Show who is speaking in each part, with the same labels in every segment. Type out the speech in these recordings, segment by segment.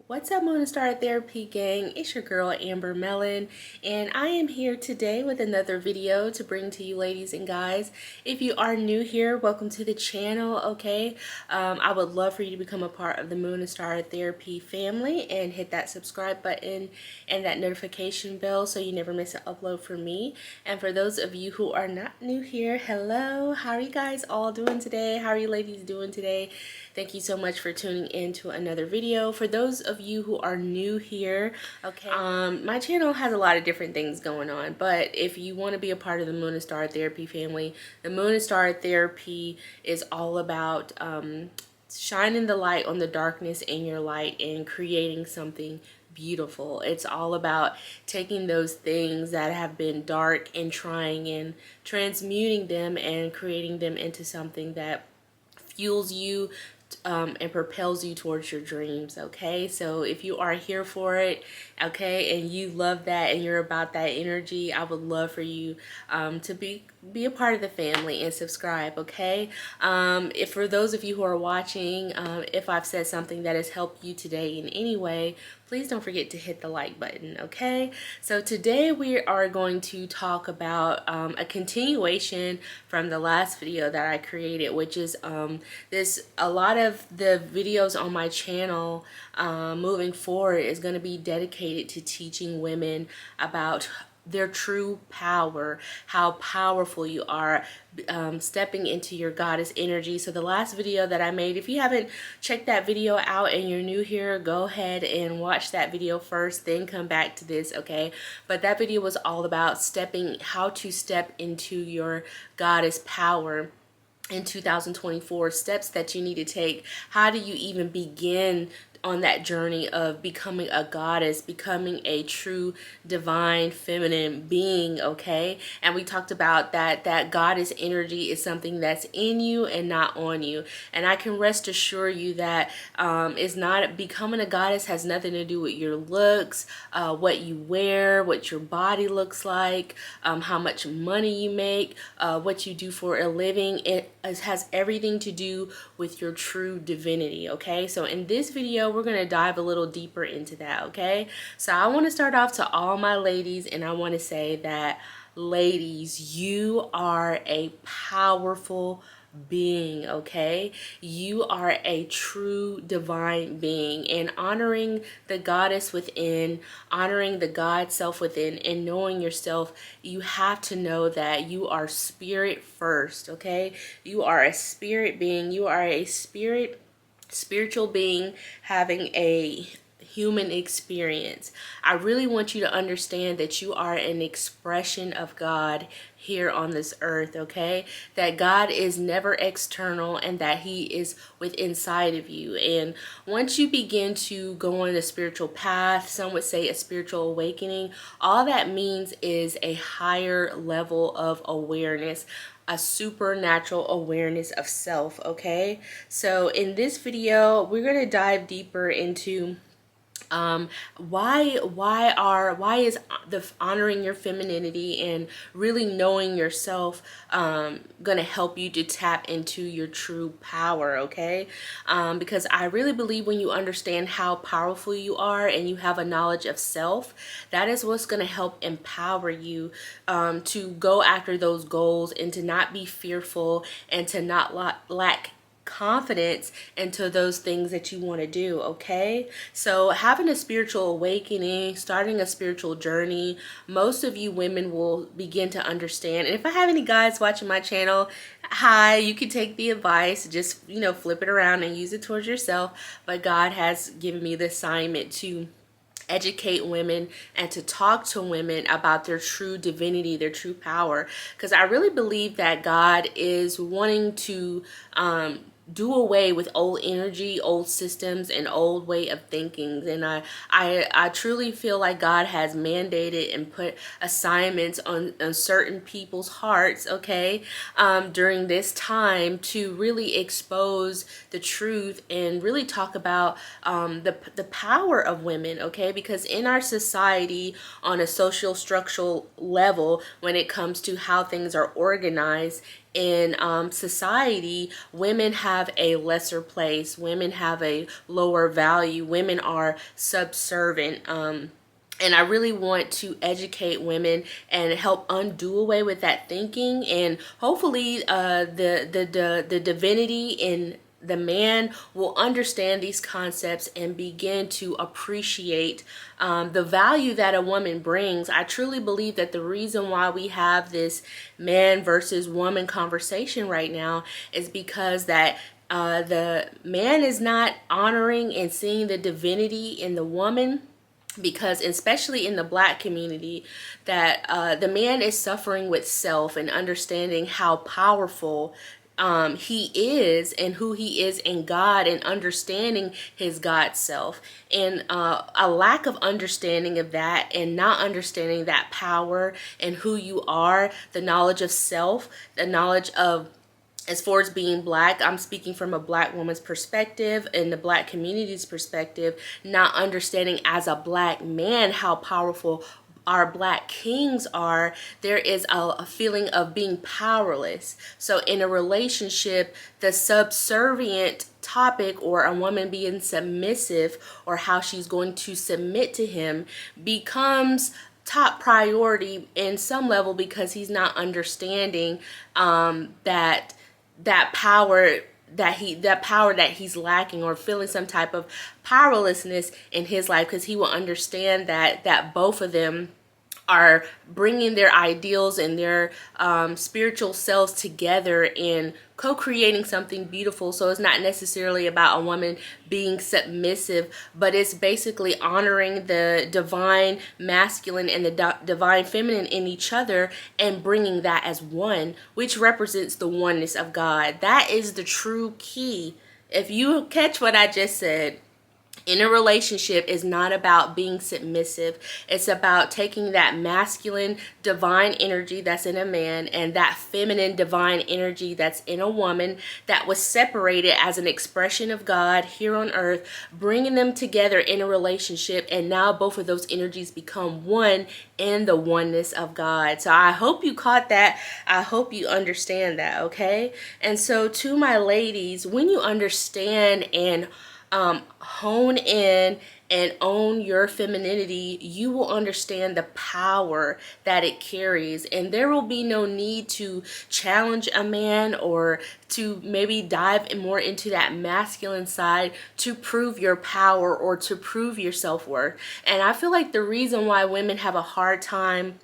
Speaker 1: What's up, Mona Star Therapy gang? It's your girl Amber Mellon, and I am here today with another video to bring to you ladies and guys. If you are new here, welcome to the channel. Okay, I would love for you to become a part of the Mona Star Therapy family and hit that subscribe button and that notification bell so you never miss an upload from me. And for those of you who are not new here, hello, how are you guys all doing today? How are you ladies doing today? Thank you so much for tuning in to another video. For those of you who are new here, okay, my channel has a lot of different things going on, but if you want to be a part of the Moon and Star Therapy family, the Moon and Star Therapy is all about shining the light on the darkness in your light and creating something beautiful. It's all about taking those things that have been dark and trying and transmuting them and creating them into something that fuels you and propels you towards your dreams. Okay, so if you are here for it, okay, and you love that and you're about that energy, I would love for you to be a part of the family and subscribe. Okay, if for those of you who are watching, if I've said something that has helped you today in any way, please don't forget to hit the like button. Okay, so today we are going to talk about a continuation from the last video that I created, which is a lot of the videos on my channel moving forward is going to be dedicated to teaching women about their true power, how powerful you are, stepping into your goddess energy. So the last video that I made, if you haven't checked that video out and you're new here, go ahead and watch that video first, then come back to this. Okay, but that video was all about how to step into your goddess power in 2024, steps that you need to take. How do you even begin on that journey of becoming a goddess, becoming a true divine feminine being? Okay, and we talked about that goddess energy is something that's in you and not on you, and I can rest assure you that it's not, becoming a goddess has nothing to do with your looks, what you wear, what your body looks like, how much money you make, what you do for a living. It has everything to do with your true divinity. Okay, so in this video we're going to dive a little deeper into that. Okay, so I want to start off to all my ladies, and I want to say that, ladies, you are a powerful being. Okay, you are a true divine being, and honoring the goddess within, honoring the God self within, and knowing yourself, you have to know that you are spirit first. Okay, you are a spirit being, you are a spiritual being having a human experience. I really want you to understand that you are an expression of God here on this earth. Okay, that God is never external and that he is within inside of you. And once you begin to go on the spiritual path, some would say a spiritual awakening, all that means is a higher level of awareness, a supernatural awareness of self. Okay, so in this video we're going to dive deeper into why is the honoring your femininity and really knowing yourself gonna help you to tap into your true power. Okay, because I really believe when you understand how powerful you are and you have a knowledge of self, that is what's gonna help empower you to go after those goals and to not be fearful and to not lack confidence into those things that you want to do. Okay, so having a spiritual awakening, starting a spiritual journey, most of you women will begin to understand. And if I have any guys watching my channel, hi, you can take the advice, just flip it around and use it towards yourself. But God has given me the assignment to educate women and to talk to women about their true divinity, their true power, because I really believe that God is wanting to do away with old energy, old systems, and old way of thinking. And I truly feel like God has mandated and put assignments on certain people's hearts, okay, during this time to really expose the truth and really talk about the power of women. Okay, because in our society, on a social structural level, when it comes to how things are organized, in society, women have a lesser place, women have a lower value, women are subservient. And I really want to educate women and help undo away with that thinking, and hopefully the divinity in the man will understand these concepts and begin to appreciate the value that a woman brings. I truly believe that the reason why we have this man versus woman conversation right now is because that the man is not honoring and seeing the divinity in the woman, because especially in the Black community, that the man is suffering with self and understanding how powerful he is and who he is in God, and understanding his God self, and a lack of understanding of that, and not understanding that power and who you are, the knowledge of self, the knowledge of, as far as being Black, I'm speaking from a Black woman's perspective and the Black community's perspective, not understanding as a Black man how powerful our Black kings are. There is a feeling of being powerless. So in a relationship, the subservient topic, or a woman being submissive, or how she's going to submit to him, becomes top priority in some level, because he's not understanding that power that he's lacking, or feeling some type of powerlessness in his life, because he will understand that both of them are bringing their ideals and their spiritual selves together and co-creating something beautiful. So it's not necessarily about a woman being submissive, but it's basically honoring the divine masculine and the divine feminine in each other, and bringing that as one, which represents the oneness of God. That is the true key. If you catch what I just said, in a relationship is not about being submissive. It's about taking that masculine divine energy that's in a man, and that feminine divine energy that's in a woman, that was separated as an expression of God here on earth, bringing them together in a relationship, and now both of those energies become one in the oneness of God. So I hope you caught that. I hope you understand that, okay? And so to my ladies, when you understand and hone in and own your femininity, you will understand the power that it carries, and there will be no need to challenge a man, or to maybe dive more into that masculine side to prove your power or to prove your self-worth. And I feel like the reason why women have a hard time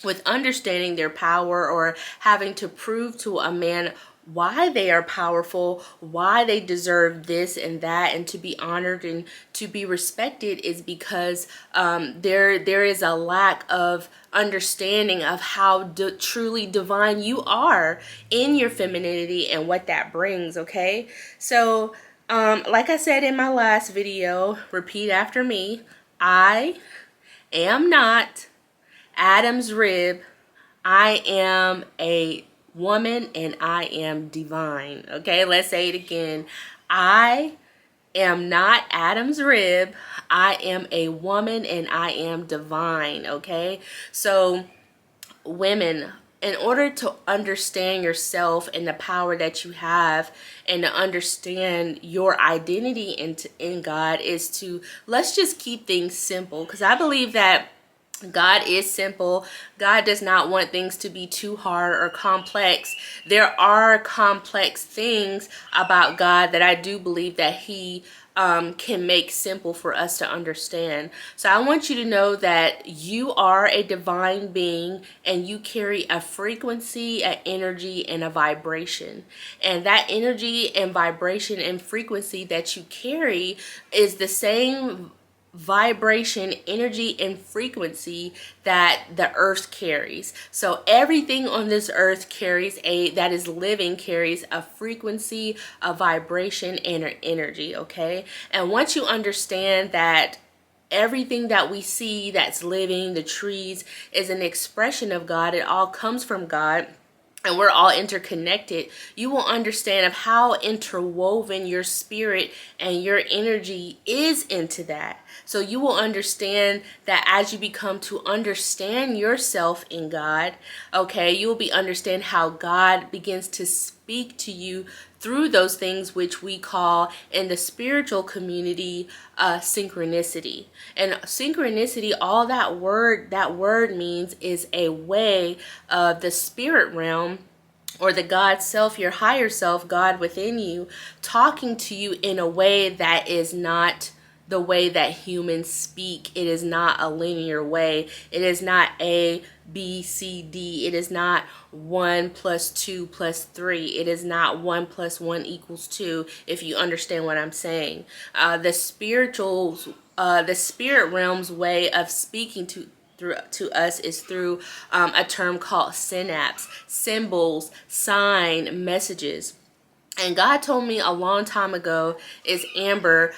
Speaker 1: with understanding their power, or having to prove to a man why they are powerful, why they deserve this and that, and to be honored and to be respected, is because there is a lack of understanding of how truly divine you are in your femininity and what that brings, okay? So like I said in my last video, repeat after me: I am not Adam's rib. I am a woman and I am divine. Okay, let's say it again. I am not Adam's rib. I am a woman and I am divine. Okay, so women, in order to understand yourself and the power that you have, and to understand your identity in God, is to, let's just keep things simple, because I believe that God is simple. God does not want things to be too hard or complex. There are complex things about God that I do believe that He can make simple for us to understand. So I want you to know that you are a divine being, and you carry a frequency, an energy, and a vibration. And that energy and vibration and frequency that you carry is the same vibration, energy, and frequency that the earth carries. So everything on this earth carries that is living carries a frequency, a vibration, and an energy, okay? And once you understand that everything that we see that's living, the trees, is an expression of God, it all comes from God, and we're all interconnected, you will understand of how interwoven your spirit and your energy is into that. So you will understand that as you become to understand yourself in God, okay, you will be understand how God begins to speak to you through those things which we call in the spiritual community synchronicity. And synchronicity, all that word means is a way of the spirit realm, or the God self, your higher self, God within you, talking to you in a way that is not the way that humans speak. It is not a linear way. It is not A, B, C, D. It is not 1 plus 2 plus 3. It is not 1 plus 1 equals 2, if you understand what I'm saying. The spirit realm's way of speaking to us is through a term called synapse, symbols, sign, messages. And God told me a long time ago is, Amber,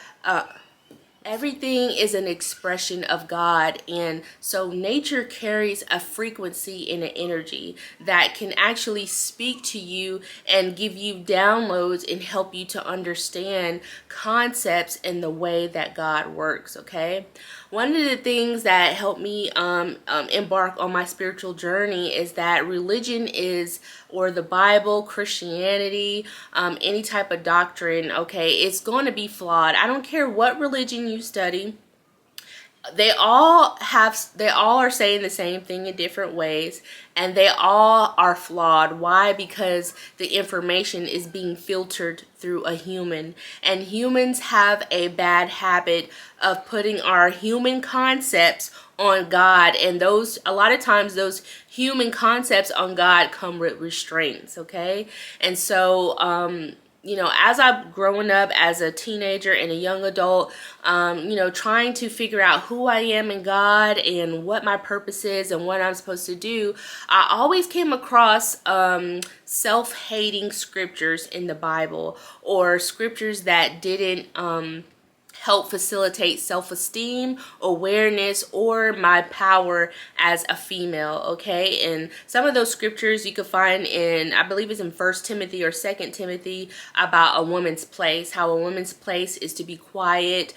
Speaker 1: everything is an expression of God, and so nature carries a frequency and an energy that can actually speak to you and give you downloads and help you to understand concepts in the way that God works, okay? One of the things that helped me embark on my spiritual journey is that religion is, or the Bible, Christianity, any type of doctrine, okay, it's going to be flawed. I don't care what religion you study. They all are saying the same thing in different ways, and they all are flawed. Why? Because the information is being filtered through a human, and humans have a bad habit of putting our human concepts on God, and those, a lot of times those human concepts on God come with restraints, okay? And so you know, as I'm growing up as a teenager and a young adult, you know, trying to figure out who I am in God and what my purpose is and what I'm supposed to do, I always came across self-hating scriptures in the Bible, or scriptures that didn't help facilitate self-esteem, awareness, or my power as a female, okay? And some of those scriptures you can find in, I believe it's in 1 Timothy or 2 Timothy, about a woman's place, how a woman's place is to be quiet,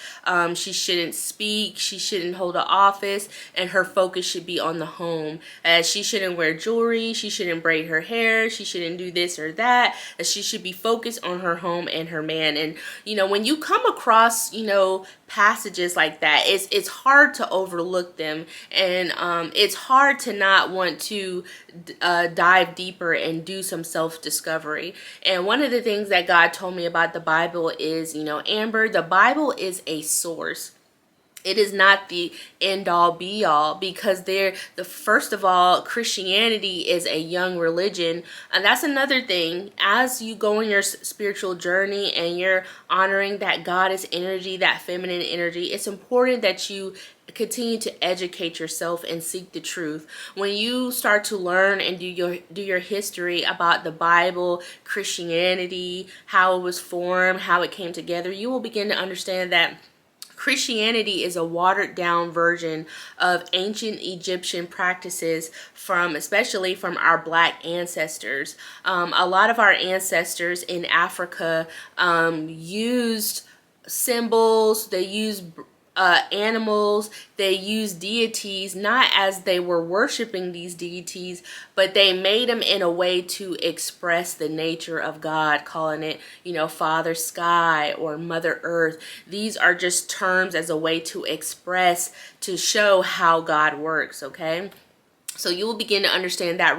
Speaker 1: she shouldn't speak, she shouldn't hold an office, and her focus should be on the home. She shouldn't wear jewelry, she shouldn't braid her hair, she shouldn't do this or that, she should be focused on her home and her man. And, you know, when you come across, you know, passages like that, it's hard to overlook them, and it's hard to not want to dive deeper and do some self-discovery. And one of the things that God told me about the Bible is, you know, Amber, the Bible is a source. It is not the end all be all, because first of all, Christianity is a young religion. And that's another thing. As you go on your spiritual journey and you're honoring that goddess energy, that feminine energy, it's important that you continue to educate yourself and seek the truth. When you start to learn and do your history about the Bible, Christianity, how it was formed, how it came together, you will begin to understand that Christianity is a watered down version of ancient Egyptian practices, especially from our Black ancestors. A lot of our ancestors in Africa used symbols, they used animals, they used deities, not as they were worshiping these deities, but they made them in a way to express the nature of God, calling it, you know, Father Sky or Mother Earth. These are just terms as a way to express, to show how God works, okay? So you will begin to understand that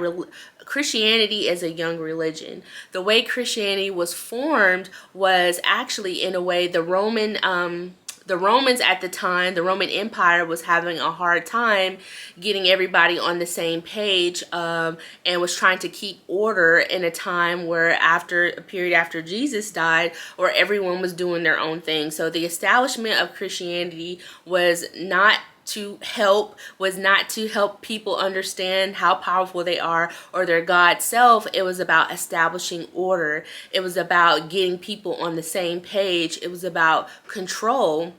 Speaker 1: Christianity is a young religion. The way Christianity was formed was actually, in a way, the Romans at the time, the Roman Empire, was having a hard time getting everybody on the same page, and was trying to keep order in a time where, after a period after Jesus died, where everyone was doing their own thing. So the establishment of Christianity was not to help people understand how powerful they are or their God self. It was about establishing order. It was about getting people on the same page. It was about control.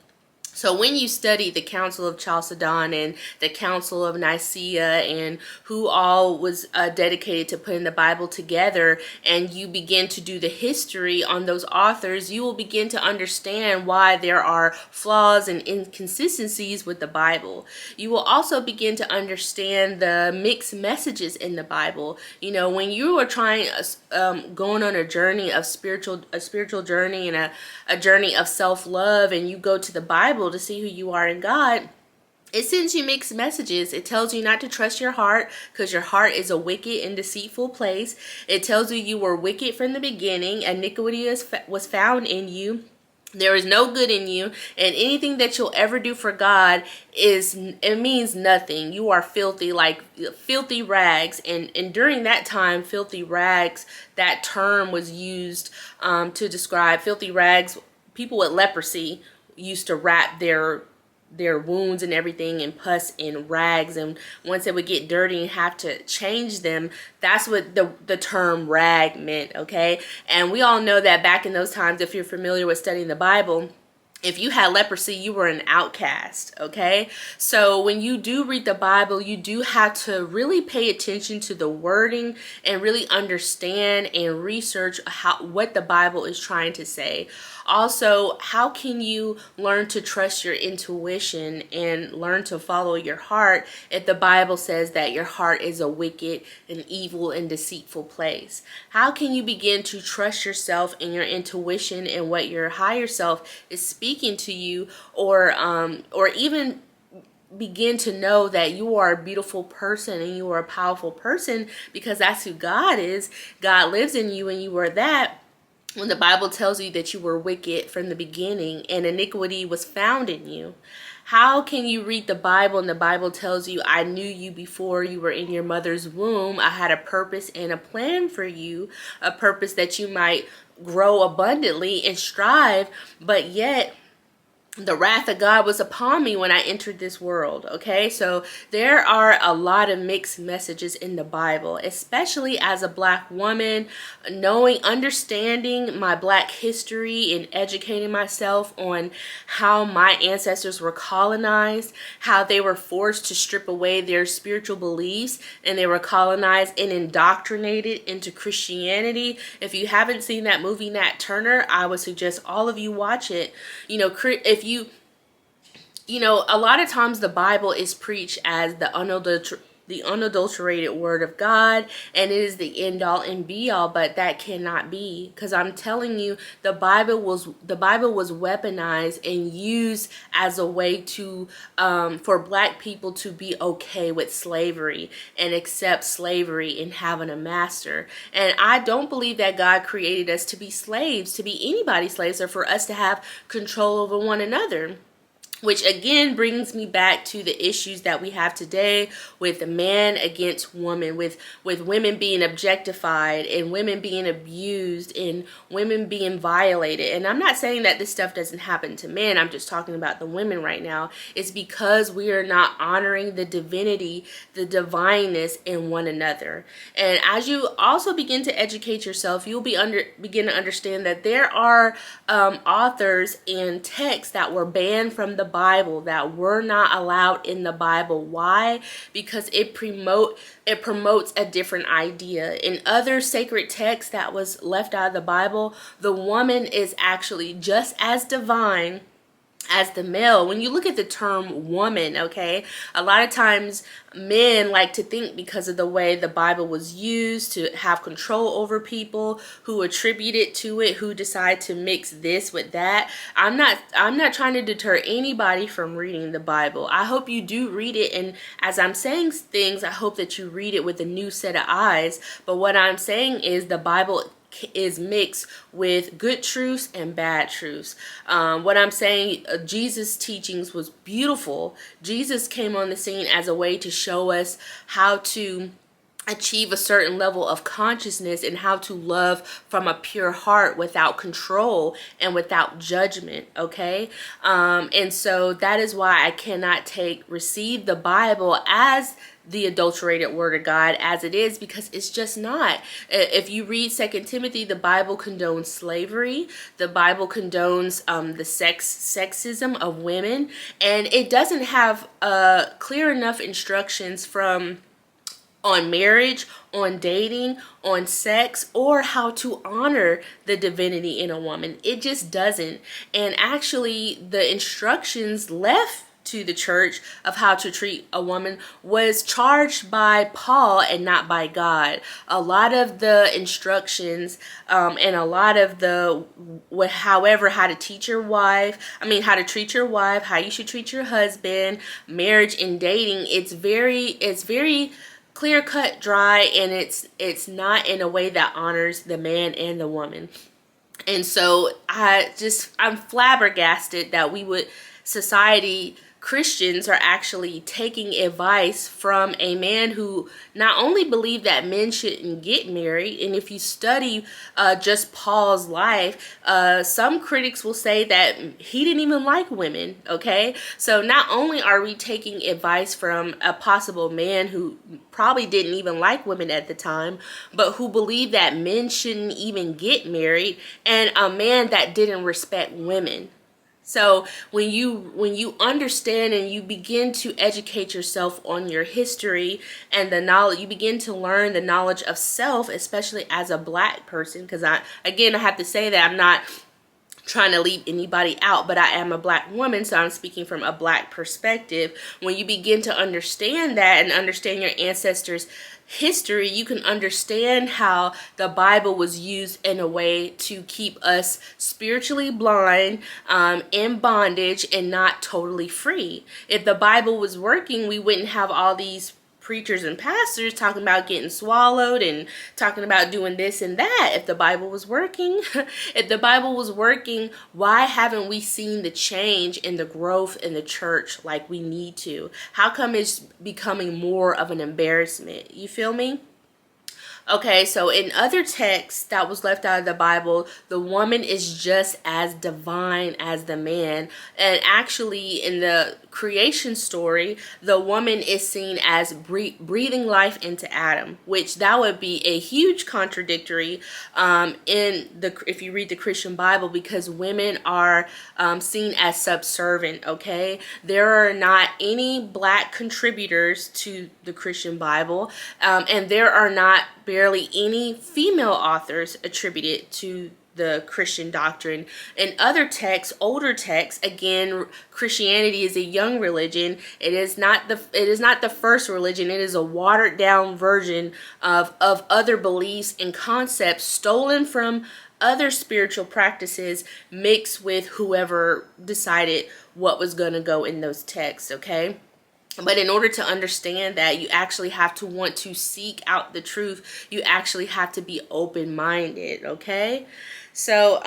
Speaker 1: So when you study the Council of Chalcedon and the Council of Nicaea and who all was dedicated to putting the Bible together, and you begin to do the history on those authors, you will begin to understand why there are flaws and inconsistencies with the Bible. You will also begin to understand the mixed messages in the Bible. You know, when you are trying, going on a journey of a spiritual journey and a journey of self-love, and you go to the Bible to see who you are in God, it sends you mixed messages. It tells you not to trust your heart because your heart is a wicked and deceitful place. It tells you were wicked from the beginning. Iniquity was found in you. There is no good in you, and anything that you'll ever do for God it means nothing. You are filthy, like filthy rags. And during that time, filthy rags, that term was used to describe filthy rags. People with leprosy used to wrap their wounds and everything in pus and rags, and once they would get dirty and have to change them, that's what the term rag meant, okay? And we all know that back in those times, if you're familiar with studying the Bible, if you had leprosy, you were an outcast, okay? So when you do read the Bible, you do have to really pay attention to the wording and really understand and research what the Bible is trying to say. Also, how can you learn to trust your intuition and learn to follow your heart if the Bible says that your heart is a wicked and evil and deceitful place? How can you begin to trust yourself and your intuition and what your higher self is speaking to you, or even begin to know that you are a beautiful person and you are a powerful person, because that's who God is. God lives in you and you are that. When the Bible tells you that you were wicked from the beginning and iniquity was found in you, how can you read the Bible and the Bible tells you, I knew you before you were in your mother's womb. I had a purpose and a plan for you, a purpose that you might grow abundantly and strive, but yet the wrath of God was upon me when I entered this world, okay? So there are a lot of mixed messages in the Bible, especially as a Black woman, understanding my Black history and educating myself on how my ancestors were colonized, how they were forced to strip away their spiritual beliefs, and they were colonized and indoctrinated into Christianity. If you haven't seen that movie, Nat Turner, I would suggest all of you watch it. You know, a lot of times the Bible is preached as the unadulterated word of God, and it is the end all and be all, but that cannot be, because I'm telling you, the Bible was weaponized and used as a way to for Black people to be okay with slavery and accept slavery and having a master. And I don't believe that God created us to be slaves, to be anybody's slaves, or for us to have control over one another. Which again brings me back to the issues that we have today with man against woman, with women being objectified and women being abused and women being violated. And I'm not saying that this stuff doesn't happen to men. I'm just talking about the women right now. It's because we are not honoring the divinity, the divineness in one another. And as you also begin to educate yourself, you'll begin to understand that there are authors and texts that were banned from the Bible, that were not allowed in the Bible. Why? Because it promotes a different idea. In other sacred texts that was left out of the Bible, the woman is actually just as divine as the male. When you look at the term woman, okay, a lot of times men like to think, because of the way the Bible was used to have control over people, who attribute it to it, who decide to mix this with that. I'm not trying to deter anybody from reading the Bible. I hope you do read it, and as I'm saying things, I hope that you read it with a new set of eyes. But what I'm saying is the Bible is mixed with good truths and bad truths. What I'm saying, Jesus' teachings was beautiful. Jesus came on the scene as a way to show us how to achieve a certain level of consciousness and how to love from a pure heart without control and without judgment, okay? And so that is why I cannot receive the Bible as the adulterated word of God as it is, because it's just not. If you read 2 Timothy, the Bible condones slavery. The Bible condones the sexism of women, and it doesn't have clear enough instructions on marriage, on dating, on sex, or how to honor the divinity in a woman. It just doesn't. And actually, the instructions left to the church of how to treat a woman was charged by Paul and not by God. A lot of the instructions and a lot of the how to teach your wife, how to treat your wife, how you should treat your husband, marriage and dating, it's very clear cut, dry, and it's not in a way that honors the man and the woman. And so I'm flabbergasted that society, Christians are actually taking advice from a man who not only believed that men shouldn't get married, and if you study just Paul's life, some critics will say that he didn't even like women, okay? So not only are we taking advice from a possible man who probably didn't even like women at the time, but who believed that men shouldn't even get married, and a man that didn't respect women. So when you understand and you begin to educate yourself on your history and the knowledge, you begin to learn the knowledge of self, especially as a Black person, because I have to say that I'm not trying to leave anybody out, but I am a Black woman, so I'm speaking from a Black perspective. When you begin to understand that and understand your ancestors' history, you can understand how the Bible was used in a way to keep us spiritually blind, in bondage, and not totally free. If the Bible was working, we wouldn't have all these preachers and pastors talking about getting swallowed and talking about doing this and that. If the Bible was working, why haven't we seen the change and the growth in the church like we need to? How come it's becoming more of an embarrassment? You feel me? Okay, so in other texts that was left out of the Bible, the woman is just as divine as the man. And actually, in the creation story, the woman is seen as breathing life into Adam, which that would be a huge contradictory if you read the Christian Bible, because women are seen as subservient. Okay, there are not any Black contributors to the Christian Bible, and there are not barely any female authors attributed to the Christian doctrine. In other texts, older texts, again, Christianity is a young religion. It is not the first religion. It is a watered down version of other beliefs and concepts stolen from other spiritual practices, mixed with whoever decided what was going to go in those texts, okay? But in order to understand that, you actually have to want to seek out the truth. You actually have to be open-minded, okay? So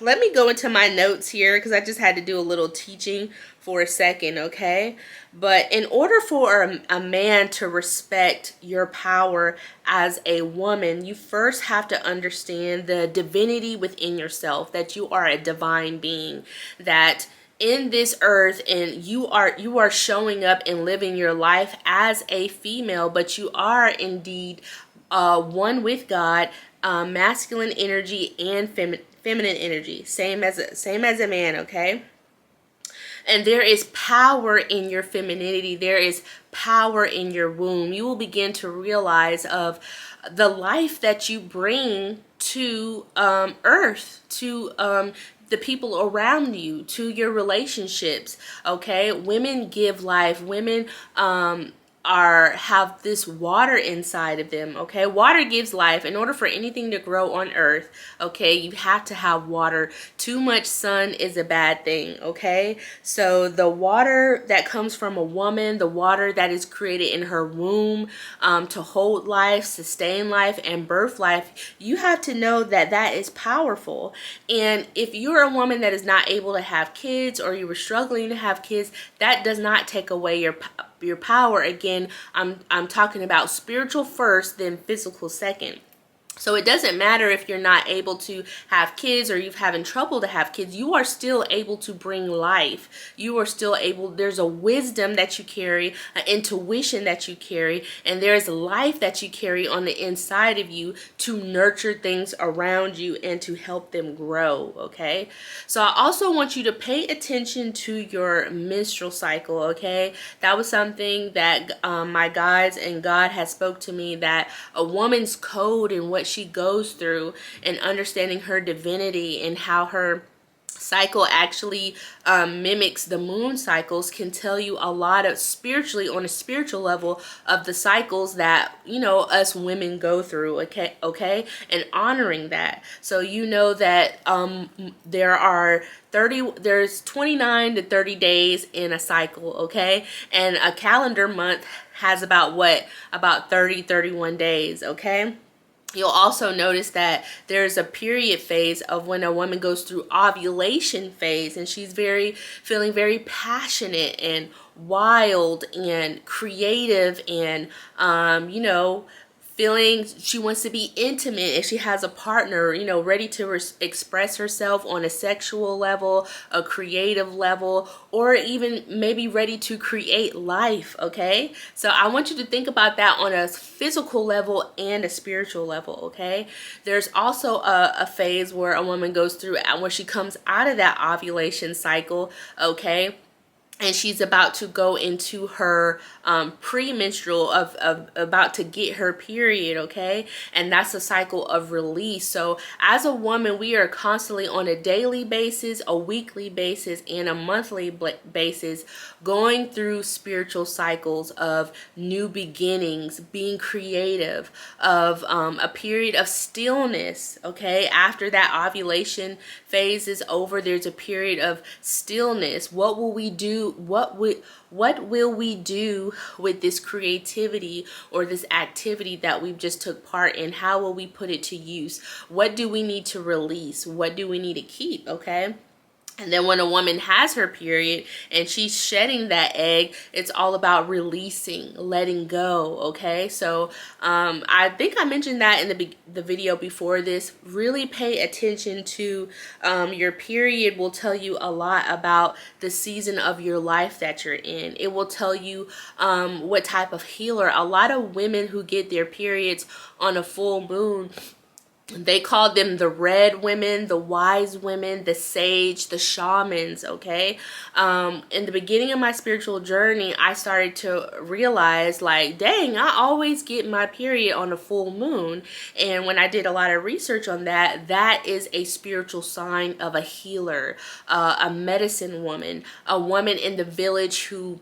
Speaker 1: let me go into my notes here, because I just had to do a little teaching for a second, okay? But in order for a man to respect your power as a woman, you first have to understand the divinity within yourself, that you are a divine being, that in this earth, and you are showing up and living your life as a female, but you are indeed one with God, masculine energy and feminine energy, same as a man, okay? And there is power in your femininity. There is power in your womb. You will begin to realize of the life that you bring to earth, to the people around you, to your relationships, okay? Women give life. Women have this water inside of them, okay? Water gives life. In order for anything to grow on earth, okay, you have to have water. Too much sun is a bad thing, okay? So the water that comes from a woman, the water that is created in her womb to hold life, sustain life, and birth life, you have to know that that is powerful. And if you're a woman that is not able to have kids, or you were struggling to have kids, that does not take away your power. Again, I'm talking about spiritual first, then physical second. So it doesn't matter if you're not able to have kids or you're having trouble to have kids, you are still able to bring life. You are still able, there's a wisdom that you carry, an intuition that you carry, and there's life that you carry on the inside of you to nurture things around you and to help them grow, okay? So I also want you to pay attention to your menstrual cycle, okay? That was something that my guides and God has spoke to me, that a woman's code and what she goes through, and understanding her divinity and how her cycle actually mimics the moon cycles, can tell you a lot of spiritually, on a spiritual level, of the cycles that, you know, us women go through, okay, and honoring that. So you know that there's 29 to 30 days in a cycle, okay, and a calendar month has about 31 days, okay. You'll also notice that there's a period phase of when a woman goes through ovulation phase, and she's feeling very passionate and wild and creative, and you know, feeling she wants to be intimate, and she has a partner, you know, ready to express herself on a sexual level, a creative level, or even maybe ready to create life, okay? So I want you to think about that on a physical level and a spiritual level, okay? There's also a phase where a woman goes through, where she comes out of that ovulation cycle, okay? And she's about to go into her premenstrual of about to get her period, okay? And that's a cycle of release. So as a woman, we are constantly on a daily basis, a weekly basis, and a monthly basis going through spiritual cycles of new beginnings, being creative, of a period of stillness, okay? After that ovulation phase is over, there's a period of stillness. What will we do? What will we do with this creativity or this activity that we've just took part in? How will we put it to use? What do we need to release? What do we need to keep? Okay. And then when a woman has her period and she's shedding that egg, it's all about releasing, letting go, okay? So I think I mentioned that in the video before this. Really pay attention to your period. Will tell you a lot about the season of your life that you're in. It will tell you what type of healer. A lot of women who get their periods on a full moon, they called them the red women, the wise women, the sage, the shamans, okay? In the beginning of my spiritual journey, I started to realize, like, dang, I always get my period on a full moon. And when I did a lot of research on that, that is a spiritual sign of a healer, a medicine woman, a woman in the village who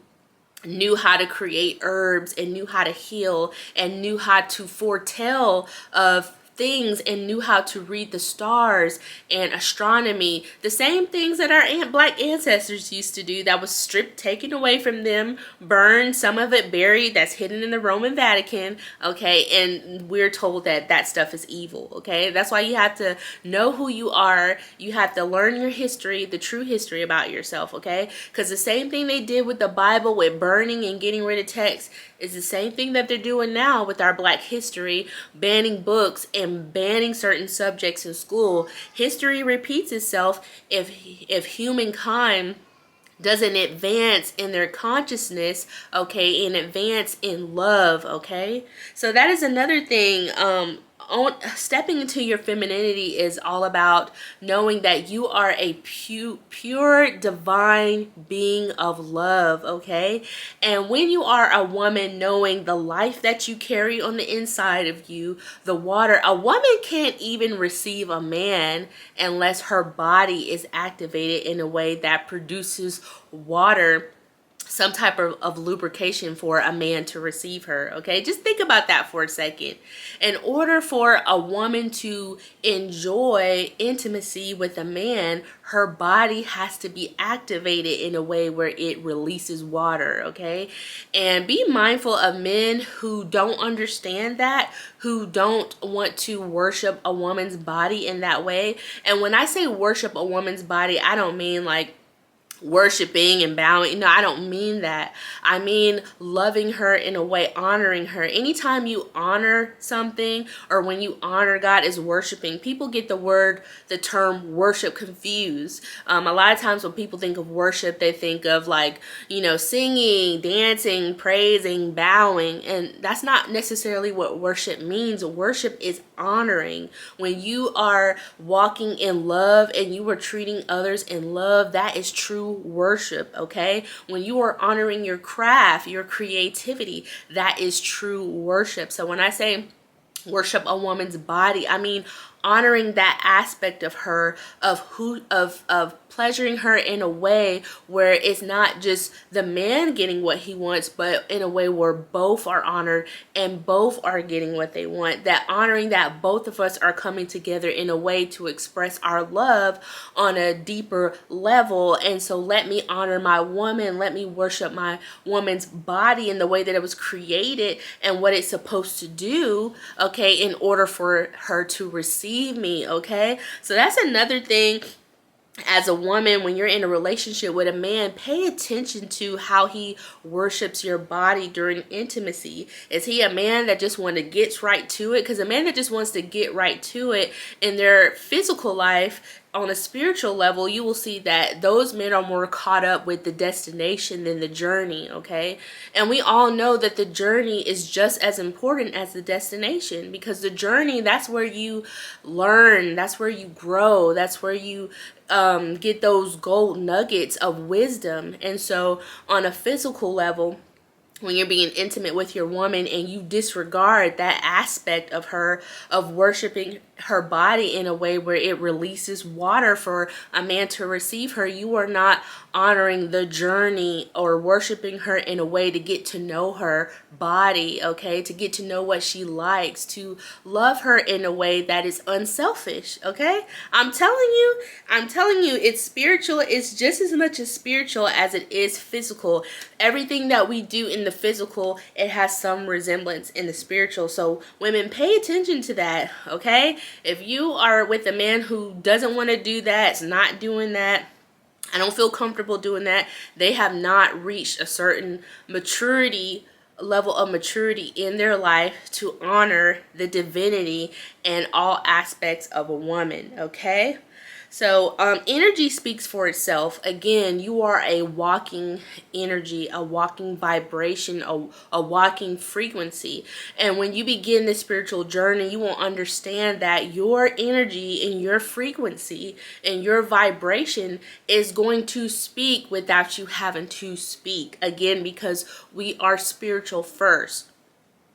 Speaker 1: knew how to create herbs and knew how to heal and knew how to foretell of things and knew how to read the stars and astronomy, the same things that our black ancestors used to do, that was stripped, taken away from them, burned, some of it buried, that's hidden in the Roman Vatican, okay? And we're told that that stuff is evil, okay? That's why you have to know who you are. You have to learn your history, the true history about yourself, okay? Because the same thing they did with the Bible, with burning and getting rid of text, is the same thing that they're doing now with our black history, banning books and banning certain subjects in school. History repeats itself if humankind doesn't advance in their consciousness, okay, and advance in love, okay? So that is another thing. Stepping into your femininity is all about knowing that you are a pure divine being of love, okay? And when you are a woman, knowing the life that you carry on the inside of you, the water, a woman can't even receive a man unless her body is activated in a way that produces water, some type of lubrication for a man to receive her, okay? Just think about that for a second. In order for a woman to enjoy intimacy with a man, her body has to be activated in a way where it releases water, okay? And be mindful of men who don't understand that, who don't want to worship a woman's body in that way. And when I say worship a woman's body, I don't mean like worshiping and bowing. No, I don't mean that. I mean loving her in a way, honoring her. Anytime you honor something, or when you honor God, is worshiping. People get the term worship confused. A lot of times when people think of worship, they think of like, singing, dancing, praising, bowing, and that's not necessarily what worship means. Worship is honoring. When you are walking in love and you are treating others in love, that is true worship. Okay, when you are honoring your craft, your creativity, that is true worship. So when I say worship a woman's body, I mean honoring that aspect of her, of pleasuring her in a way where it's not just the man getting what he wants, but in a way where both are honored and both are getting what they want. That honoring that both of us are coming together in a way to express our love on a deeper level. And so let me honor my woman, let me worship my woman's body in the way that it was created and what it's supposed to do, okay, in order for her to receive me. Okay, so that's another thing. As a woman, when you're in a relationship with a man, pay attention to how he worships your body during intimacy. Is he a man that just wants to get right to it? Because a man that just wants to get right to it in their physical life, on a spiritual level, you will see that those men are more caught up with the destination than the journey, okay? And we all know that the journey is just as important as the destination, because the journey, that's where you learn, that's where you grow, that's where you get those gold nuggets of wisdom. And so on a physical level, when you're being intimate with your woman and you disregard that aspect of her, of worshiping her body in a way where it releases water for a man to receive her, you are not honoring the journey or worshiping her in a way to get to know her body, okay, to get to know what she likes, to love her in a way that is unselfish. Okay, I'm telling you, it's spiritual. It's just as much as spiritual as it is physical. Everything that we do in the physical, it has some resemblance in the spiritual. So women, pay attention to that. Okay, if you are with a man who doesn't want to do that, is not doing that, I don't feel comfortable doing that, they have not reached a certain level of maturity in their life to honor the divinity and all aspects of a woman. Okay, so energy speaks for itself. Again, you are a walking energy, a walking vibration, a walking frequency. And when you begin the spiritual journey, you will understand that your energy and your frequency and your vibration is going to speak without you having to speak. Again, because we are spiritual first.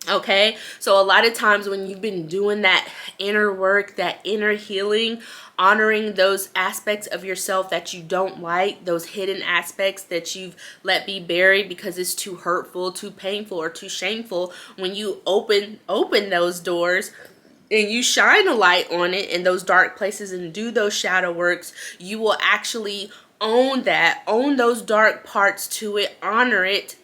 Speaker 1: Okay, so a lot of times when you've been doing that inner work, that inner healing, honoring those aspects of yourself that you don't like, those hidden aspects that you've let be buried because it's too hurtful, too painful, or too shameful, when you open those doors and you shine a light on it in those dark places and do those shadow works, you will actually own those dark parts to it, honor it,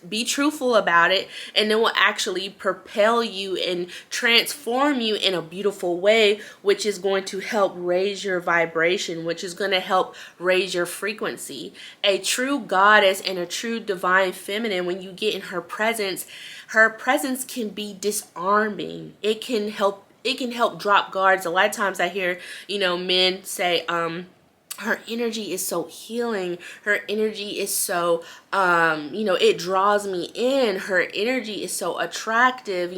Speaker 1: be truthful about it, and it will actually propel you and transform you in a beautiful way, which is going to help raise your vibration, which is going to help raise your frequency. A true goddess and a true divine feminine, when you get in her presence can be disarming. It can help drop guards. A lot of times I hear, men say, her energy is so healing. Her energy is so, it draws me in. Her energy is so attractive.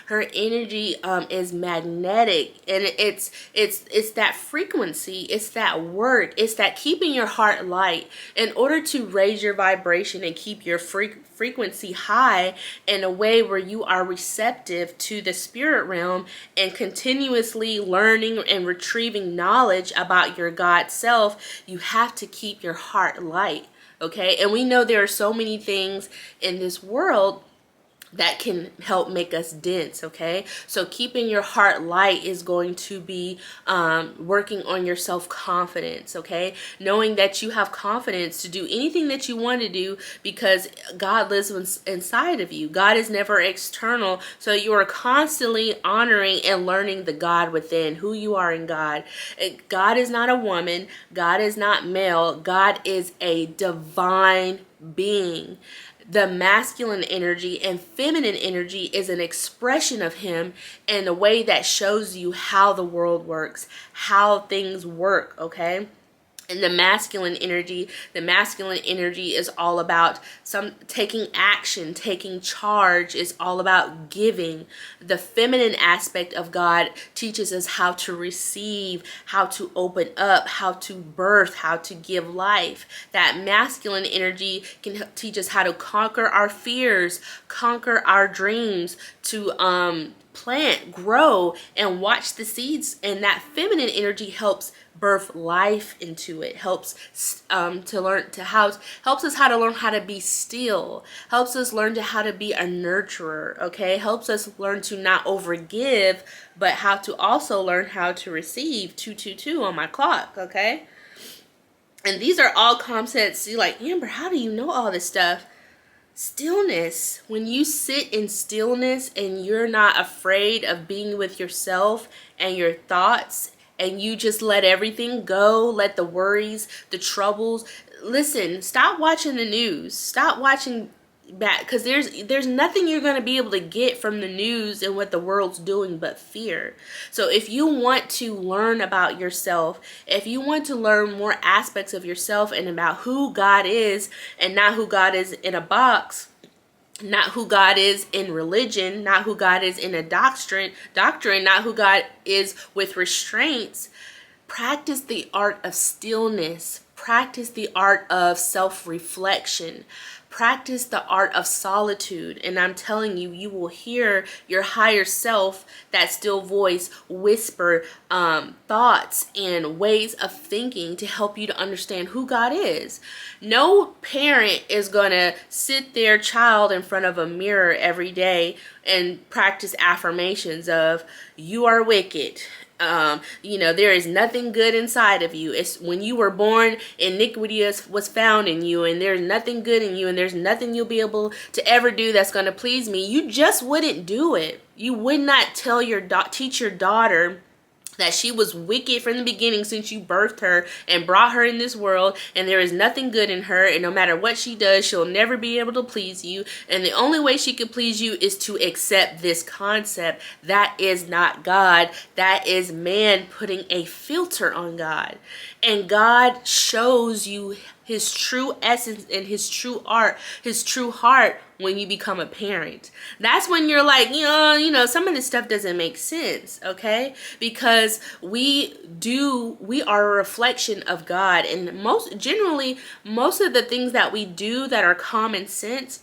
Speaker 1: Her energy is magnetic, and it's that frequency. It's that work. It's that keeping your heart light in order to raise your vibration and keep your frequency high in a way where you are receptive to the spirit realm and continuously learning and retrieving knowledge about your God self. You have to keep your heart light. Okay, and we know there are so many things in this world that can help make us dense. Okay, so keeping your heart light is going to be working on your self-confidence. Okay, knowing that you have confidence to do anything that you want to do because God lives inside of you. God is never external, so you are constantly honoring and learning the God within, who you are in God. God is not a woman. God is not male. God is a divine being. The masculine energy and feminine energy is an expression of him in a way that shows you how the world works, how things work, okay? And the masculine energy is all about taking action, taking charge, is all about giving. The feminine aspect of God teaches us how to receive, how to open up, how to birth, how to give life. That masculine energy can teach us how to conquer our fears, conquer our dreams, to plant, grow, and watch the seeds. And that feminine energy helps birth life into it, helps us how to learn how to be still, helps us learn how to be a nurturer. Okay, helps us learn to not overgive, but how to also learn how to receive. 222 on my clock. Okay, and these are all concepts. You're like, Amber, how do you know all this stuff? Stillness. When you sit in stillness and you're not afraid of being with yourself and your thoughts, and you just let everything go, let the worries, the troubles. Listen, stop watching the news. Stop watching back, because there's nothing you're going to be able to get from the news and what the world's doing but fear. So if you want to learn about yourself, if you want to learn more aspects of yourself and about who God is, and not who God is in a box, not who God is in religion, not who God is in a doctrine, not who God is with restraints, practice the art of stillness, practice the art of self-reflection, practice the art of solitude. And I'm telling you, you will hear your higher self, that still voice, whisper thoughts and ways of thinking to help you to understand who God is. No parent is going to sit their child in front of a mirror every day and practice affirmations of, you are wicked. There is nothing good inside of you. It's when you were born, iniquity was found in you, and there's nothing good in you, and there's nothing you'll be able to ever do that's going to please me. You just wouldn't do it. You would not teach your daughter that she was wicked from the beginning, since you birthed her and brought her in this world, and there is nothing good in her, and no matter what she does, she'll never be able to please you, and the only way she could please you is to accept this concept. That is not God. That is man putting a filter on God. And God shows you his true essence and his true art, his true heart, when you become a parent. That's when you're like, some of this stuff doesn't make sense, okay? Because we are a reflection of God, and most of the things that we do that are common sense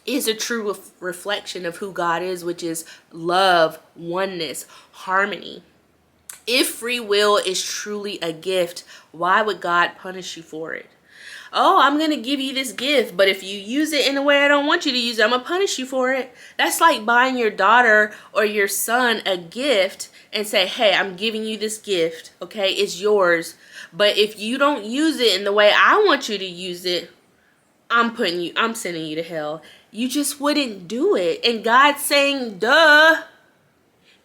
Speaker 1: is a true reflection of who God is, which is love, oneness, harmony. If free will is truly a gift, why would God punish you for it? Oh, I'm going to give you this gift, but if you use it in a way I don't want you to use it, I'm going to punish you for it. That's like buying your daughter or your son a gift and say, hey, I'm giving you this gift, okay? It's yours. But if you don't use it in the way I want you to use it, I'm sending you to hell. You just wouldn't do it. And God's saying, duh.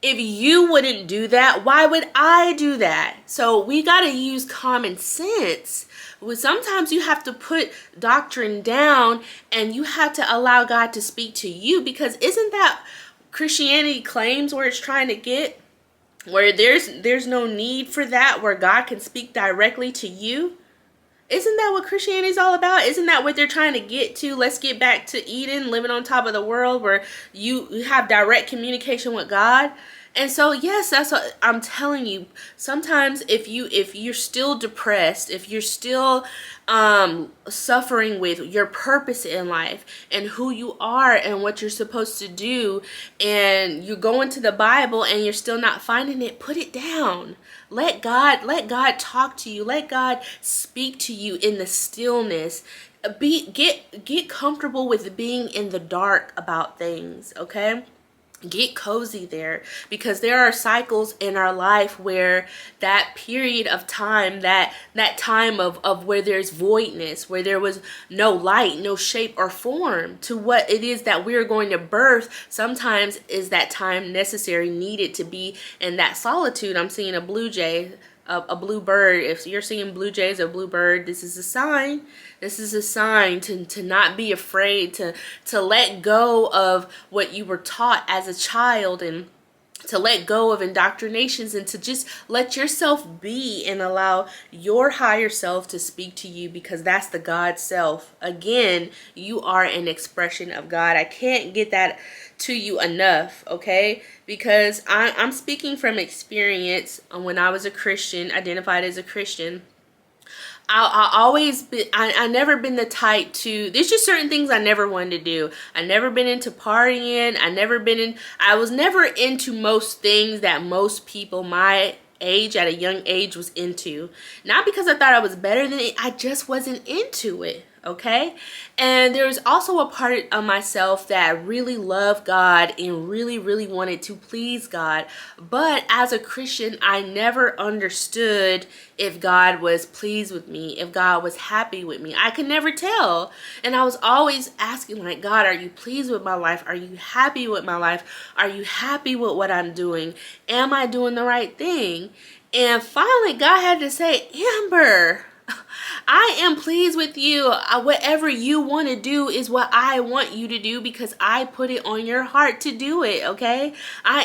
Speaker 1: If you wouldn't do that, why would I do that? So we got to use common sense. Sometimes you have to put doctrine down and you have to allow God to speak to you, because isn't that Christianity claims where it's trying to get? Where there's no need for that, where God can speak directly to you? Isn't that what Christianity is all about? Isn't that what they're trying to get to? Let's get back to Eden, living on top of the world, where you have direct communication with God. And so, yes, that's what I'm telling you. Sometimes if you're still depressed, if you're still suffering with your purpose in life and who you are and what you're supposed to do, and you're going to the Bible and you're still not finding it, put it down. Let God talk to you. Let God speak to you in the stillness. Get comfortable with being in the dark about things, okay? Get cozy there, because there are cycles in our life where that period of time, that time of where there's voidness, where there was no light, no shape or form to what it is that we're going to birth, sometimes is that time necessary, needed to be in that solitude. I'm seeing a blue jay, a blue bird. If you're seeing blue jays or blue bird, this is a sign. This is a sign to not be afraid, to let go of what you were taught as a child, and to let go of indoctrinations, and to just let yourself be and allow your higher self to speak to you, because that's the God self. Again, you are an expression of God. I can't get that to you enough, okay? Because I'm speaking from experience. When I was a Christian, identified as a Christian, I never been the type to, there's just certain things I never wanted to do. I never been into partying. I was never into most things that most people my age at a young age was into. Not because I thought I was better than it, I just wasn't into it. Okay, and there was also a part of myself that really loved God and really wanted to please God, but as a Christian I never understood if God was pleased with me, if God was happy with me. I could never tell, and I was always asking, like, God, are you pleased with my life? Are you happy with my life? Are you happy with what I'm doing? Am I doing the right thing? And finally God had to say, Amber, I am pleased with you. Whatever you want to do is what I want you to do, because I put it on your heart to do it, okay?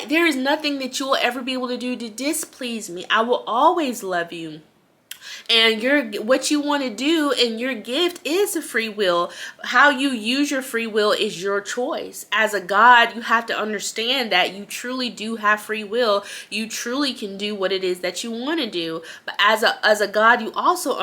Speaker 1: There is nothing that you will ever be able to do to displease me. I will always love you. And what you want to do, and your gift is a free will. How you use your free will is your choice. As a God, you have to understand that you truly do have free will. You truly can do what it is that you want to do. But as a God, you also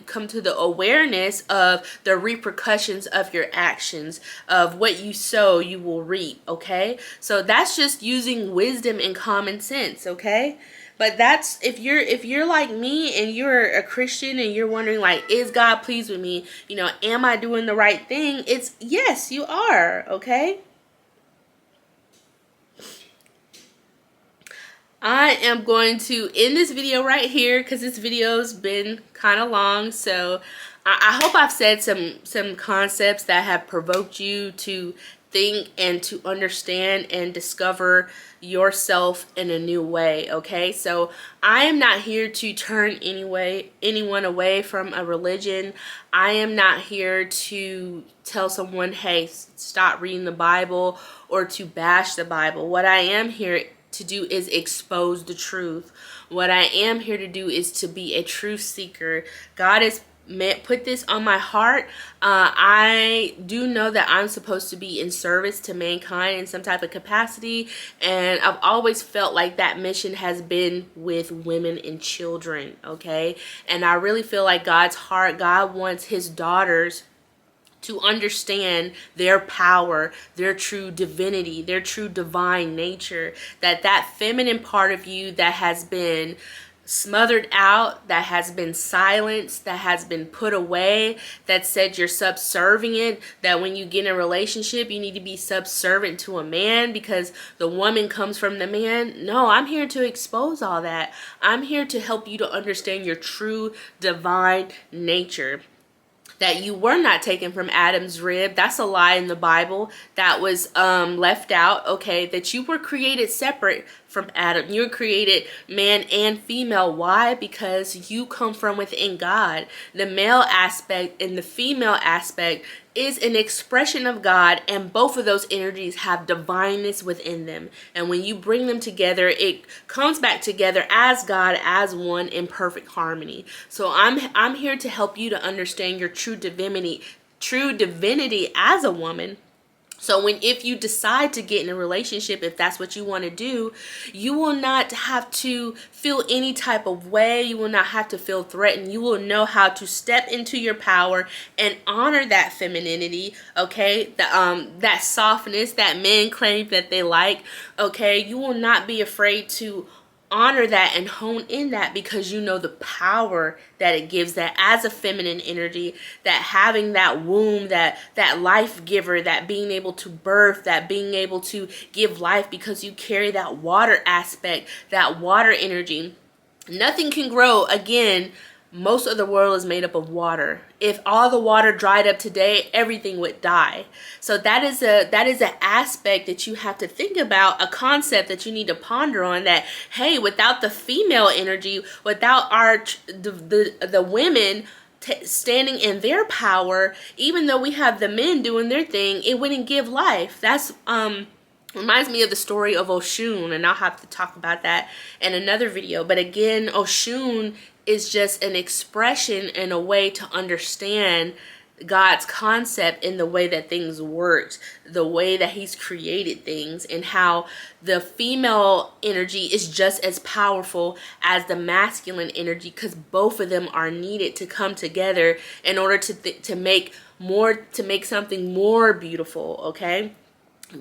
Speaker 1: come to the awareness of the repercussions of your actions, of what you sow, you will reap, okay? So that's just using wisdom and common sense, okay? But that's, if you're like me and you're a Christian and you're wondering, like, is God pleased with me? Am I doing the right thing? It's yes, you are, okay? I am going to end this video right here, because this video's been kind of long. So I hope I've said some concepts that have provoked you to think and to understand and discover yourself in a new way, okay? So I am not here to turn anyone away from a religion. I am not here to tell someone, hey, stop reading the Bible, or to bash the Bible. What I am here to do is expose the truth. What I am here to do is to be a truth seeker. God has put this on my heart. I do know that I'm supposed to be in service to mankind in some type of capacity, and I've always felt like that mission has been with women and children, okay? And I really feel like God's heart, God wants his daughters to understand their power, their true divinity, their true divine nature, that feminine part of you that has been smothered out, that has been silenced, that has been put away, that said you're subservient, that when you get in a relationship you need to be subservient to a man because the woman comes from the man. No, I'm here to expose all that. I'm here to help you to understand your true divine nature. That you were not taken from Adam's rib. That's a lie in the Bible that was left out, okay? That you were created separate from Adam. You were created man and female. Why? Because you come from within God. The male aspect and the female aspect is an expression of God, and both of those energies have divineness within them. And when you bring them together, it comes back together as God, as one in perfect harmony. So I'm here to help you to understand your true divinity as a woman. So if you decide to get in a relationship, if that's what you want to do, you will not have to feel any type of way. You will not have to feel threatened. You will know how to step into your power and honor that femininity, okay? That softness that men claim that they like, okay? You will not be afraid to honor that and hone in that, because you know the power that it gives, that as a feminine energy, that having that womb, that life giver, that being able to birth, that being able to give life, because you carry that water aspect, that water energy. Nothing can grow. Again, most of the world is made up of water. If all the water dried up today, everything would die. So that is an aspect that you have to think about, a concept that you need to ponder on, that hey, without the female energy, without the women standing in their power, even though we have the men doing their thing, it wouldn't give life. That's reminds me of the story of Oshun, and I'll have to talk about that in another video. But again, Oshun is just an expression and a way to understand God's concept in the way that things work, the way that he's created things, and how the female energy is just as powerful as the masculine energy, because both of them are needed to come together in order to make something more beautiful, okay?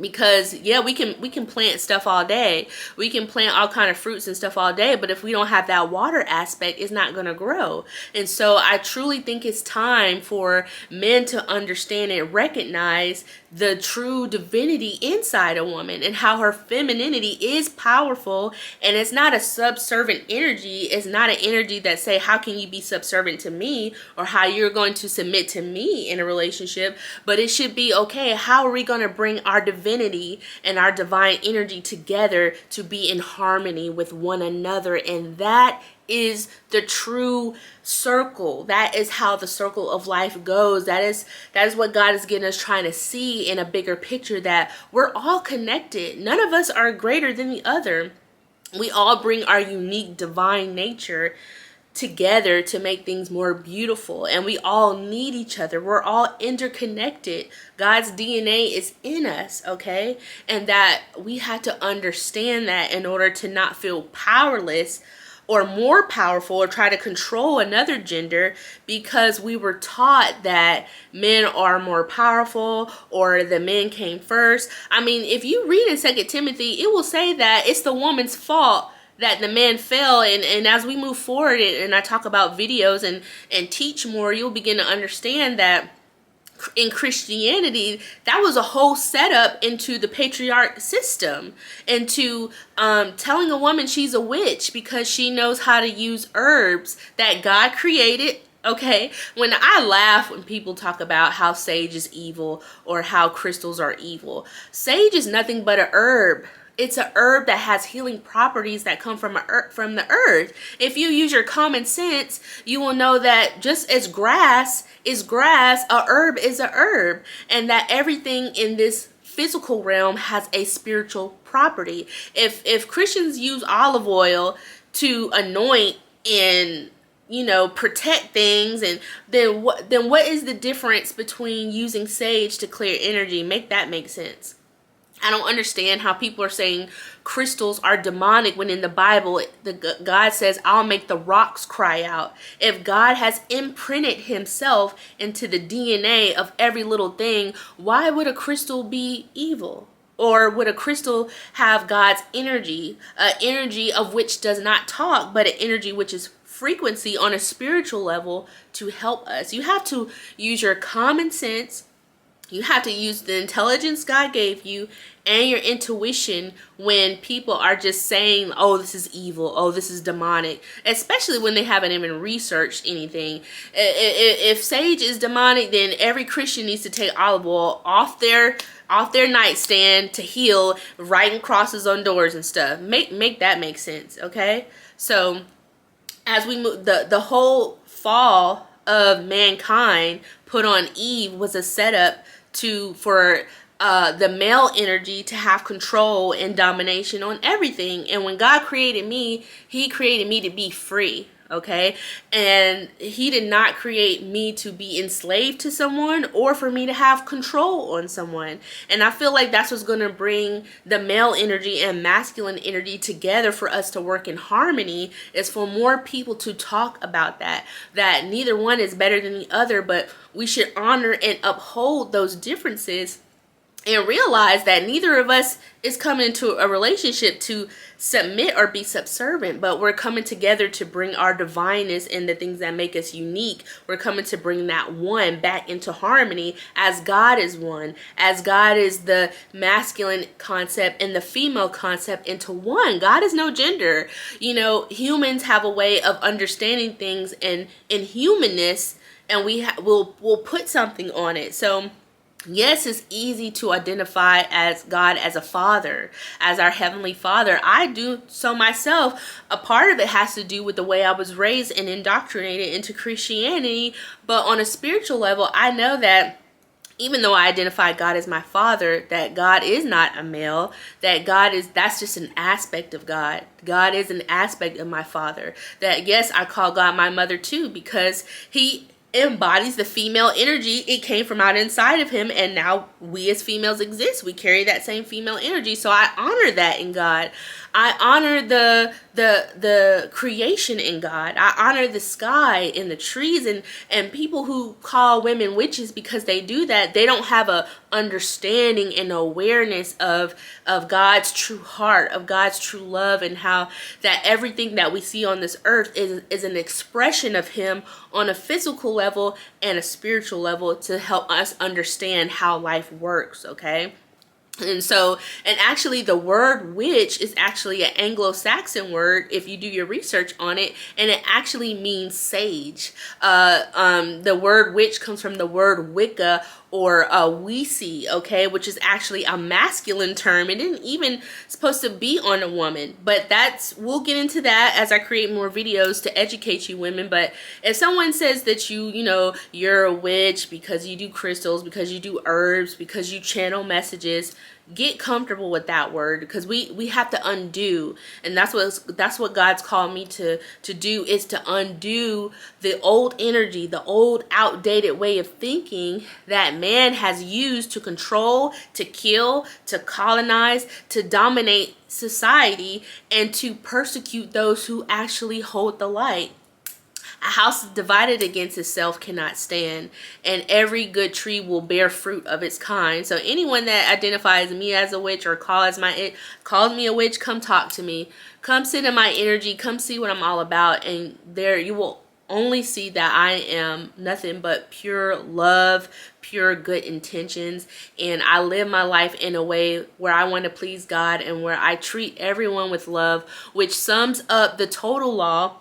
Speaker 1: Because yeah, we can plant stuff all day, we can plant all kind of fruits and stuff all day, but if we don't have that water aspect, it's not going to grow. And so I truly think it's time for men to understand and recognize the true divinity inside a woman, and how her femininity is powerful, and it's not a subservient energy. It's not an energy that say, how can you be subservient to me, or how you're going to submit to me in a relationship, but it should be, okay, how are we going to bring our divinity and our divine energy together to be in harmony with one another? And that is the true circle. That is how the circle of life goes. That is what God is getting us trying to see in a bigger picture, that we're all connected. None of us are greater than the other. We all bring our unique divine nature together to make things more beautiful, and we all need each other. We're all interconnected. God's DNA is in us, okay? And that we have to understand that in order to not feel powerless or more powerful, or try to control another gender, because we were taught that men are more powerful, or the men came first. I mean, if you read in 2 Timothy, it will say that it's the woman's fault that the man fell. And as we move forward and I talk about videos and teach more, you'll begin to understand that in Christianity, that was a whole setup into the patriarch system, into telling a woman she's a witch because she knows how to use herbs that God created. Okay, when I laugh when people talk about how sage is evil or how crystals are evil, sage is nothing but a herb. It's a herb that has healing properties that come from the earth. If you use your common sense, you will know that just as grass is grass, a herb is a herb, and that everything in this physical realm has a spiritual property. If Christians use olive oil to anoint and protect things, and then what is the difference between using sage to clear energy? Make that make sense. I don't understand how people are saying crystals are demonic when in the Bible, God says, I'll make the rocks cry out. If God has imprinted himself into the DNA of every little thing, why would a crystal be evil? Or would a crystal have God's energy, an energy of which does not talk, but an energy which is frequency on a spiritual level to help us? You have to use your common sense. You have to use the intelligence God gave you and your intuition when people are just saying, oh, this is evil, oh, this is demonic, especially when they haven't even researched anything. If sage is demonic, then every Christian needs to take olive oil off their nightstand to heal, writing crosses on doors and stuff. Make that make sense, okay? So as we move, the whole fall of mankind put on Eve was a setup for the male energy to have control and domination on everything. And when God created me, he created me to be free, okay? And he did not create me to be enslaved to someone or for me to have control on someone. And I feel like that's what's going to bring the male energy and masculine energy together for us to work in harmony, is for more people to talk about that neither one is better than the other, but we should honor and uphold those differences and realize that neither of us is coming into a relationship to submit or be subservient, but we're coming together to bring our divineness and the things that make us unique. We're coming to bring that one back into harmony as God is one, as God is the masculine concept and the female concept into one. God is no gender. You know, humans have a way of understanding things in humanness, and we'll put something on it. So yes, it's easy to identify as God as a father, as our heavenly father. I do so myself. A part of it has to do with the way I was raised and indoctrinated into Christianity. But on a spiritual level, I know that even though I identify God as my father, that God is not a male, that that's just an aspect of God. God is an aspect of my father. That yes, I call God my mother too, because he embodies the female energy. It came from out inside of him, and now we as females exist. We carry that same female energy. So I honor that in God. I honor the creation in God. I honor the sky and the trees, and people who call women witches because they do that, they don't have a understanding and awareness of God's true heart, of God's true love, and how that everything that we see on this earth is an expression of him on a physical level and a spiritual level to help us understand how life works, okay? And so, and actually the word witch is actually an Anglo-Saxon word if you do your research on it, and it actually means sage. The word witch comes from the word Wicca or Wisi, okay, which is actually a masculine term. It isn't even supposed to be on a woman, but we'll get into that as I create more videos to educate you women. But if someone says that you're a witch because you do crystals, because you do herbs, because you channel messages, get comfortable with that word, because we have to undo, and that's what God's called me to do, is to undo the old energy, the old outdated way of thinking that man has used to control, to kill, to colonize, to dominate society, and to persecute those who actually hold the light. A house divided against itself cannot stand, and every good tree will bear fruit of its kind. So anyone that identifies me as a witch or calls me a witch, come talk to me. Come sit in my energy. Come see what I'm all about, and there you will only see that I am nothing but pure love, pure good intentions, and I live my life in a way where I want to please God and where I treat everyone with love, which sums up the total law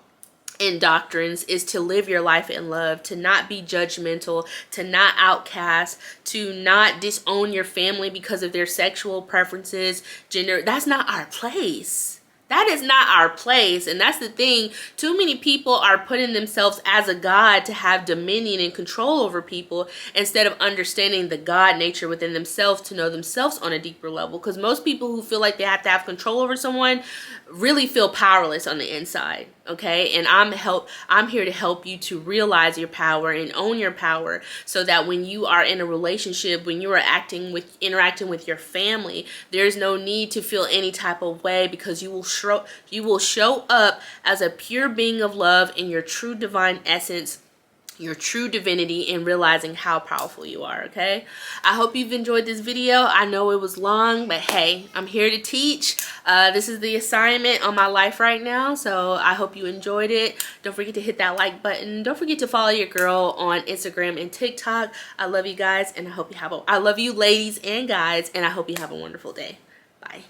Speaker 1: in doctrines, is to live your life in love, to not be judgmental, to not outcast, to not disown your family because of their sexual preferences, gender. That's not our place. That is not our place. And that's the thing. Too many people are putting themselves as a god to have dominion and control over people, instead of understanding the God nature within themselves to know themselves on a deeper level. Because most people who feel like they have to have control over someone really feel powerless on the inside. Okay, and I'm here to help you to realize your power and own your power, so that when you are in a relationship, when you are interacting with your family, there's no need to feel any type of way, because you will show up as a pure being of love in your true divine essence, your true divinity, and realizing how powerful you are. Okay, I hope you've enjoyed this video. I know it was long, but hey, I'm here to teach. This is the assignment on my life right now, so I hope you enjoyed it. Don't forget to hit that like button. Don't forget to follow your girl on Instagram and TikTok. I love you guys, and I love you ladies and guys, and I hope you have a wonderful day. Bye.